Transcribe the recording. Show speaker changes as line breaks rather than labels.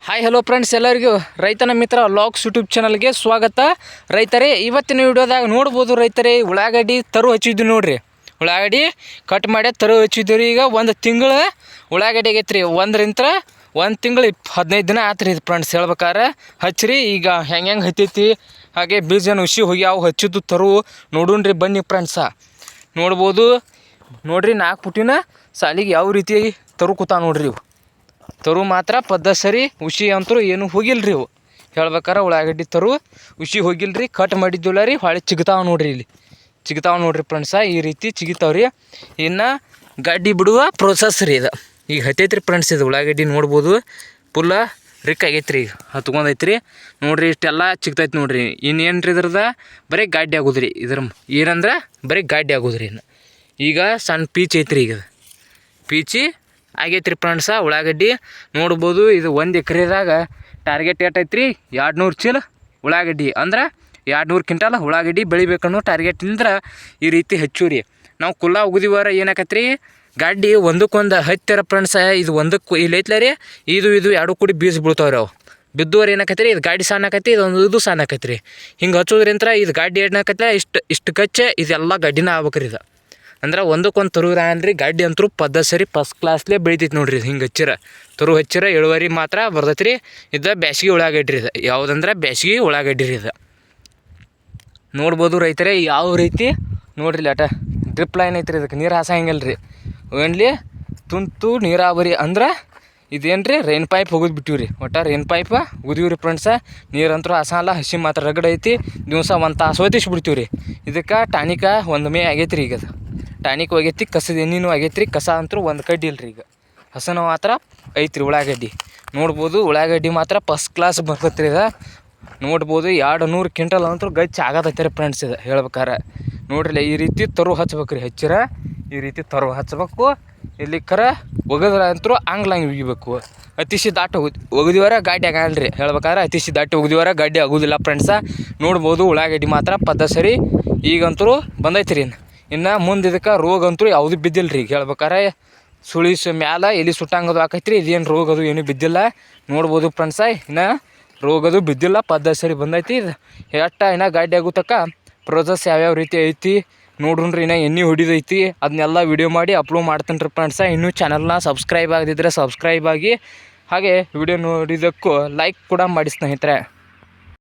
Hi hello friends, ಎಲ್ಲರಿಗೂ ರೈತನ ಮಿತ್ರ vlogs YouTube ಚಾನಲ್ಗೆ ಸ್ವಾಗತ. ರೈತರೇ, ಇವತ್ತಿನ ವಿಡಿಯೋದಾಗ ನೋಡ್ಬೋದು ರೈತರೇ, ಉಳ್ಳಾಗಡ್ಡಿ ತರು ಹಚ್ಚಿದ್ವಿ ನೋಡ್ರಿ. ಉಳ್ಳಾಗಡ್ಡಿ ಕಟ್ ಮಾಡಿ ತರು ಹಚ್ಚಿದ್ವಿ ರೀ. ಈಗ ಒಂದು ತಿಂಗಳು ಉಳ್ಳಾಗಡ್ಡಿ ಆಗೈತೆ ರೀ. ಒಂದು ತಿಂಗಳು 15 ದಿನ ಆತ್ರಿ ಇದು ಫ್ರೆಂಡ್ಸ್. ಹೇಳ್ಬೇಕಾರೆ ಹಚ್ಚಿರಿ. ಈಗ ಹೆಂಗೆ ಹತ್ತೈತಿ, ಹಾಗೆ ಬೀಜನ ಹುಸಿ ಹೋಗಿ ಅವು ಹಚ್ಚಿದ್ದು ತರು ನೋಡೋಣ್ರಿ ಬನ್ನಿ ಫ್ರೆಂಡ್ಸ. ನೋಡ್ಬೋದು ನೋಡ್ರಿ, 4 ಫುಟಿನ ಸಾಲಿಗೆ ಯಾವ ರೀತಿ ತರು ಕೂತ ನೋಡ್ರಿ. ಇವು ತರು ಮಾತ್ರ ಸರಿ ಹುಸಿ ಅಂತರೂ ಏನು ಹೋಗಿಲ್ರಿ. ಇವು ಹೇಳ್ಬೇಕಾರೆ ಉಳ್ಳಾಗಡ್ಡಿ ತರು ಹುಸಿ ಹೋಗಿಲ್ರಿ. ಕಟ್ ಮಾಡಿದ್ದಿಲ್ಲ ರೀ, ಹೊಳೆ ಚಿಗ್ತಾವ ನೋಡ್ರಿ. ಇಲ್ಲಿ ಚಿಗ್ತಾವ ನೋಡ್ರಿ ಫ್ರೆಂಡ್ಸ, ಈ ರೀತಿ ಚಿಗಿತಾವ್ರಿ. ಇನ್ನು ಗಡ್ಡಿ ಬಿಡುವ ಪ್ರೋಸೆಸ್ ರೀ ಇದು. ಈಗ ಹತ್ತೈತ್ರಿ ಫ್ರೆಂಡ್ಸ್. ಇದು ಉಳ್ಳಾಗಡ್ಡಿ ನೋಡ್ಬೋದು ಫುಲ್ಲ ರಿಕ್ ಆಗೈತೆ ರೀ. ಈಗ ಹತ್ಕೊಂಡೈತ್ರಿ ನೋಡ್ರಿ. ಇಷ್ಟೆಲ್ಲ ಚಿಗ್ತೈತೆ ನೋಡ್ರಿ. ಇನ್ನೇನು ರೀ ಇದ್ರದ ಬರೀ ಗಾಡಿ ಆಗೋದ್ರಿ. ಇದ್ರ ಏನಂದ್ರೆ ಬರೀ ಗಾಡಿ ಆಗೋದ್ರಿ. ಇನ್ನು ಈಗ ಸಣ್ಣ ಪೀಚ್ ಐತ್ರಿ. ಈಗ ಪೀಚಿ ಆಗೈತ್ರಿ ಫ್ರೆಂಡ್ಸ ಉಳ್ಳಾಗಡ್ಡಿ ನೋಡ್ಬೋದು. ಇದು 1 ಎಕರೆದಾಗ ಟಾರ್ಗೆಟ್ ಏಟೈತ್ರಿ 200 ಚೀಲ ಉಳ್ಳಾಗಡ್ಡಿ. ಅಂದ್ರೆ 200 ಕ್ವಿಂಟಾಲ್ ಉಳ್ಳಾಗಡ್ಡಿ ಬೆಳಿಬೇಕನ್ನೋ ಟಾರ್ಗೆಟ್ಲಿಂದ ಈ ರೀತಿ ಹೆಚ್ಚು ರೀ. ನಾವು ಕುಲ್ಲ ಉಗಿದಿವಾರ ಏನಾಕತ್ರಿ, ಗಾಡಿ ಒಂದಕ್ಕೊಂದು ಹತ್ತಿರ ಫ್ರೆಂಡ್ಸ. ಇದು ಒಂದಕ್ಕೆ ಇಲ್ಲಿ ಐತ್ಲ ರೀ, ಇದು 2 ಕೂಡಿ ಬೀಜ ಬೀಳ್ತಾವ್ರಿ. ಅವು ಬಿದ್ದೋರು ಏನಾಕತ್ರಿ, ಇದು ಗಾಡಿ ಸಣ್ಣ ಆಕೈತಿ, ಇದು ಸಣ್ಣ ಆಕೈತ್ರಿ. ಹಿಂಗೆ ಹಚ್ಚೋದ್ರಿಂತ ಇದು ಗಾಡಿ ಏನಾಕೈತಿ ಇಷ್ಟು ಕಚ್ಚೆ ಇದೆಲ್ಲ ಗಡ್ಡಿನ ಆಗ್ಬೇಕ್ರಿ. ಇದು ಅಂದ್ರೆ ಒಂದಕ್ಕೊಂದು ತರು ಅನ್ರಿ. ಗಾಡಿ ಅಂತರೂ ಸರಿ ಫಸ್ಟ್ ಕ್ಲಾಸ್ಲೇ ಬೆಳಿತೈತಿ ನೋಡ್ರಿ. ಹಿಂಗೆ ತರು ಹಚ್ಚಿರ ಇಳುವರಿ ಮಾತ್ರ ಬರ್ತೈತಿ ರೀ. ಇದು ಬ್ಯಾಸ್ಗೆ ಉಳ್ಳಾಗಡ್ಡಿ ರೀ. ಇದು ಯಾವುದಂದ್ರೆ ಬ್ಯಾಸ್ಗೆ ಉಳ್ಳಾಗಡ್ಡಿ ರೀ. ಇದು ನೋಡ್ಬೋದು ರೈತರೇ ಯಾವ ರೀತಿ ನೋಡ್ರಿ. ಲಾಟ ಡ್ರಿಪ್ ಲೈನ್ ಐತ್ರಿ. ಇದಕ್ಕೆ ನೀರು ಹಾಸಂಗಿಲ್ಲ ರೀ. ಓನ್ಲಿ ತುಂತು ನೀರಾವರಿ. ಅಂದ್ರೆ ಇದೇನು ರೀ, ರೈನ್ ಪೈಪ್ ಹೋಗೋದು ಬಿಟ್ಟಿವ್ರಿ. ಒಟ್ಟು ರೈನ್ ಪೈಪ್ ಉಗಿದೀವ್ರಿ ಫ್ರೆಂಡ್ಸ. ನೀರಂತರೂ ಹಾಸಲ್ಲ, ಹಸಿ ಮಾತ್ರ ರಗಡ ಐತಿ. ದಿವಸ 1 ತಾಸು ಹೊತ್ತಿಸ್ಬಿಡ್ತೀವಿ ರೀ. ಇದಕ್ಕೆ ಟಾನಿಕ 1 ಮೇ ಆಗೈತೆ ರೀ. ಈಗ ಅದು ಟಾನಿಕ್ ಆಗೈತಿ, ಕಸದ ಎಣ್ಣೆನೂ ಆಗೈತೆ ರೀ. ಕಸ ಅಂತೂ ಒಂದು ಕಡ್ಡಿ ಇಲ್ರಿ. ಈಗ ಹಸನ ಮಾತ್ರ ಐತ್ರಿ ಉಳ್ಳಾಗಡ್ಡಿ. ನೋಡ್ಬೋದು ಉಳ್ಳಾಗಡ್ಡಿ ಮಾತ್ರ ಫಸ್ಟ್ ಕ್ಲಾಸ್ ಬರ್ತೈತೆ ರೀ. ಇದು ನೋಡ್ಬೋದು 200 ಕ್ವಿಂಟಲ್ ಅಂತೂ ಗಚ್ಚ ಆಗತೈತೆ ರೀ ಫ್ರೆಂಡ್ಸ್. ಇದು ಹೇಳ್ಬೇಕಾರೆ ನೋಡ್ರಿ, ಈ ರೀತಿ ತರು ಹಚ್ಬೇಕು ರೀ. ಹಚ್ಚಿರ ಈ ರೀತಿ ತರು ಹಚ್ಬೇಕು. ಇಲ್ಲಿ ಕರ ಒಗದ್ರ ಅಂತರೂ ಆಂಗ್ಲಂಗೆ ಉಗಿಬೇಕು. ಅತಿಶಿ ದಾಟ ಒಗದಿವಾರ ಗಾಡಿ ಆಗಲ್ಲ ರೀ. ಹೇಳ್ಬೇಕಾದ್ರೆ ಅತಿಶಿ ದಾಟಿ ಒಗದಿವಾರ ಗಾಡಿ ಆಗೋದಿಲ್ಲ ಫ್ರೆಂಡ್ಸ. ನೋಡ್ಬೋದು ಉಳ್ಳಾಗಡ್ಡಿ ಮಾತ್ರ ಸರಿ ಈಗಂತರೂ ಬಂದೈತೆ ರೀ. ಇನ್ನು ಮುಂದೆ ಇದಕ್ಕೆ ರೋಗ ಅಂತೂ ಯಾವುದು ಬಿದ್ದಿಲ್ಲ ರೀ. ಹೇಳ್ಬೇಕಾರೆ ಸುಳಿಸ ಮ್ಯಾಲ ಎಲ್ಲಿ ಸುಟ್ಟಂಗದು ಆಕೈತ್ರಿ. ಇದೇನು ರೋಗ ಅದು ಏನೂ ಬಿದ್ದಿಲ್ಲ. ನೋಡ್ಬೋದು ಫ್ರೆಂಡ್ಸ, ಇನ್ನು ರೋಗದು ಬಿದ್ದಿಲ್ಲ. ಸರಿ ಬಂದೈತಿ. ಇದು ಇನ್ನು ಗಾಡಿ ಆಗೋತಕ್ಕ ಪ್ರೋಸೆಸ್ ಯಾವ್ಯಾವ ರೀತಿ ಐತಿ ನೋಡ್ರಿ. ಇನ್ನು ಎಣ್ಣೆ ಹೊಡಿದೈತಿ, ಅದನ್ನೆಲ್ಲ ವಿಡಿಯೋ ಮಾಡಿ ಅಪ್ಲೋಡ್ ಮಾಡ್ತೀನಿ ರೀ ಫ್ರೆಂಡ್ಸ. ಇನ್ನೂ ಚಾನಲ್ನ ಸಬ್ಸ್ಕ್ರೈಬ್ ಆಗದಿದ್ದರೆ ಸಬ್ಸ್ಕ್ರೈಬ್ ಆಗಿ, ಹಾಗೆ ವಿಡಿಯೋ ನೋಡಿದ್ದಕ್ಕೂ ಲೈಕ್ ಕೂಡ ಮಾಡಿ ಸ್ನೇಹಿತರೆ.